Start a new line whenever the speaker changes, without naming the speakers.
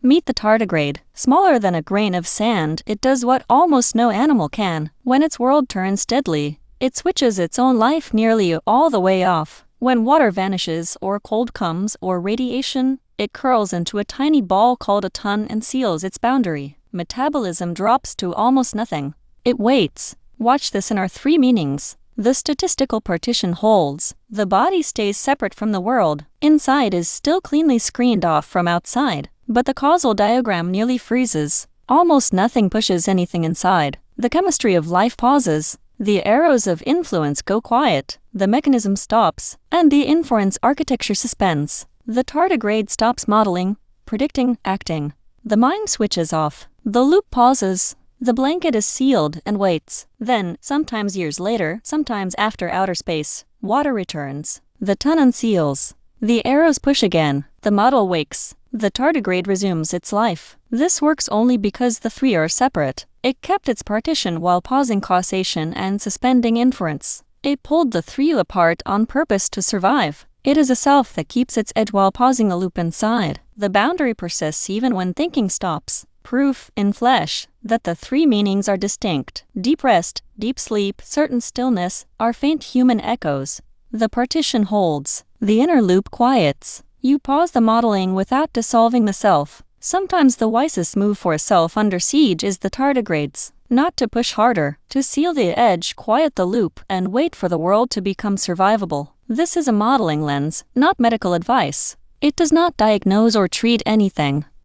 Meet the tardigrade. Smaller than a grain of sand, it does what almost no animal can. When its world turns deadly, it switches its own life nearly all the way off. When water vanishes, or cold comes, or radiation, it curls into a tiny ball called a ton and seals its boundary. Metabolism drops to almost nothing. It waits. Watch this in our three meanings. The statistical partition holds. The body stays separate from the world. Inside is still cleanly screened off from outside. But the causal diagram nearly freezes. Almost nothing pushes anything inside. The chemistry of life pauses. The arrows of influence go quiet. The mechanism stops. And the inference architecture suspends. The tardigrade stops modeling, predicting, acting. The mind switches off. The loop pauses. The blanket is sealed and waits. Then, sometimes years later, sometimes after outer space, water returns. The ton unseals. The arrows push again. The model wakes. The tardigrade resumes its life. This works only because the three are separate. It kept its partition while pausing causation and suspending inference. It pulled the three apart on purpose to survive. It is a self that keeps its edge while pausing the loop inside. The boundary persists even when thinking stops. Proof, in flesh, that the three meanings are distinct. Deep rest, deep sleep, certain stillness, are faint human echoes. The partition holds. The inner loop quiets. You pause the modeling without dissolving the self. Sometimes the wisest move for a self under siege is the tardigrade's. Not to push harder, to seal the edge, quiet the loop, and wait for the world to become survivable. This is a modeling lens, not medical advice. It does not diagnose or treat anything.